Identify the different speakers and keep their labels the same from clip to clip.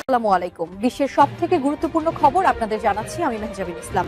Speaker 1: আসসালামু আলাইকুম। বিশ্বের সবথেকে গুরুত্বপূর্ণ খবর আপনাদের জানাচ্ছি আমি মেহজাবিন ইসলাম।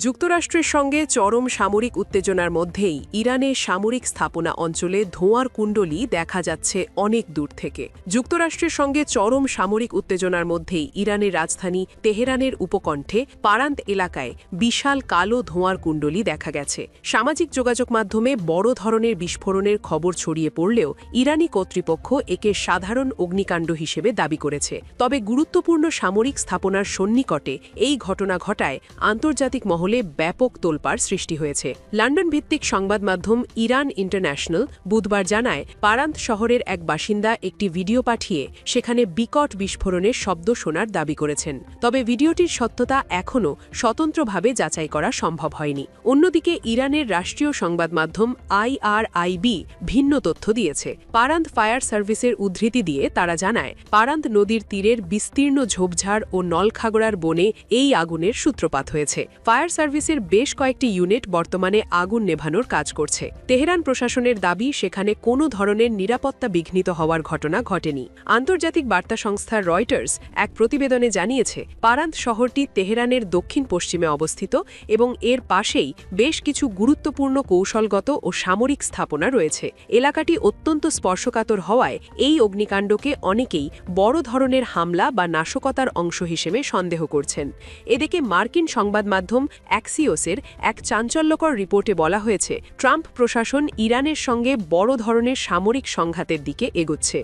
Speaker 2: যুক্তরাষ্ট্রের সঙ্গে চরম সামরিক উত্তেজনার মধ্যেই ইরানের সামরিক স্থাপনা অঞ্চলে ধোঁয়ার কুণ্ডলী দেখা যাচ্ছে অনেক দূর থেকে। যুক্তরাষ্ট্রের সঙ্গে চরম সামরিক উত্তেজনার মধ্যেই ইরানের রাজধানী তেহরানের উপকণ্ঠে পারান্ত এলাকায় বিশাল কালো ধোঁয়ার কুণ্ডলী দেখা গেছে। সামাজিক যোগাযোগ মাধ্যমে বড় ধরনের বিস্ফোরণের খবর ছড়িয়ে পড়লেও ইরানি কর্তৃপক্ষ একে সাধারণ অগ্নিকাণ্ড হিসেবে দাবি করেছে। তবে গুরুত্বপূর্ণ সামরিক স্থাপনার সন্নিকটে এই ঘটনা ঘটায় আন্তর্জাতিক মহলে ব্যাপক তোলপাড় সৃষ্টি হয়েছে। লন্ডন ভিত্তিক সংবাদ মাধ্যম ইরান ইন্টারন্যাশনাল বুধবার জানায়, পারান্ত শহরের এক বাসিন্দা একটি ভিডিও পাঠিয়ে সেখানে বিকট বিস্ফোরণের শব্দ শোনার দাবি করেছেন। তবে ভিডিওটির সত্যতা এখনও স্বতন্ত্রভাবে যাচাই করা সম্ভব হয়নি। অন্যদিকে ইরানের রাষ্ট্রীয় সংবাদ মাধ্যম IRIB ভিন্ন তথ্য দিয়েছে। পারান্ত ফায়ার সার্ভিসের উদ্ধৃতি দিয়ে তারা জানায়, পারান্ত নদীর তীরের বিস্তীর্ণ ঝোপঝাড় ও নলখাগড়ার বনে এই আগুনের সূত্রপাত হয়েছে। ফায়ার সার্ভিসের বেশ কয়েকটি ইউনিট বর্তমানে আগুন নেভানোর কাজ করছে। তেহরান প্রশাসনের দাবি, সেখানে কোনো ধরনের নিরাপত্তা বিঘ্নিত হওয়ার ঘটনা ঘটেনি। আন্তর্জাতিক বার্তা সংস্থা রয়টার্স এক প্রতিবেদনে জানিয়েছে, পারান্ত শহরটি তেহরানের দক্ষিণ পশ্চিমে অবস্থিত এবং এর পাশেই বেশ কিছু গুরুত্বপূর্ণ কৌশলগত ও সামরিক স্থাপনা রয়েছে। এলাকাটি অত্যন্ত স্পর্শকাতর হওয়ায় এই অগ্নিকাণ্ডকে অনেকেই বড় ধরনের হামলা বা নাশকতার অংশ হিসেবে সন্দেহ করছেন। এদিকে মার্কিন সংবাদ মাধ্যম অ্যাক্সিওসের এক চাঞ্চল্যকর রিপোর্টে বলা হয়েছে, ট্রাম্প প্রশাসন ইরানের সঙ্গে বড় ধরনের সামরিক সংঘাতের দিকে এগোচ্ছে।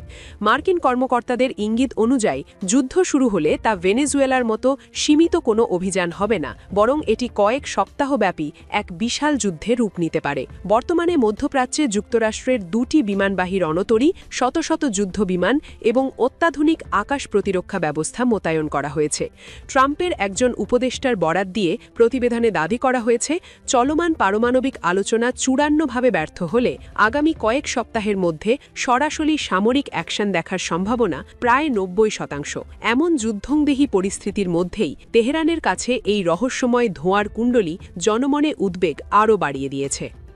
Speaker 2: মার্কিন কর্মকর্তাদের ইঙ্গিত অনুযায়ী যুদ্ধ শুরু হলে তা ভেনেজুয়েলার মতো সীমিত কোনো অভিযান হবে না, বরং এটি কয়েক সপ্তাহব্যাপী এক বিশাল যুদ্ধে রূপ নিতে পারে। বর্তমানে মধ্যপ্রাচ্যে যুক্তরাষ্ট্রের দুটি বিমানবাহী রণতরী, শত শত যুদ্ধ বিমান এবং অত্যাধুনিক আকাশ প্রতিরক্ষা ব্যবস্থা মোতায়েন করা হয়েছে। ট্রাম্পের একজন উপদেষ্টার বরাত দিয়ে প্রতিবেদনে দাবি করা হয়েছে, চলমান পারমাণবিক আলোচনা চূড়ান্তভাবে ব্যর্থ হলে আগামী কয়েক সপ্তাহের মধ্যে সরাসরি সামরিক অ্যাকশন দেখার সম্ভাবনা প্রায় 90%। এমন যুদ্ধংদেহী পরিস্থিতির মধ্যেই তেহরানের কাছে এই রহস্যময় ধোঁয়ার কুণ্ডলী জনমনে উদ্বেগ আরও বাড়িয়ে দিয়েছে।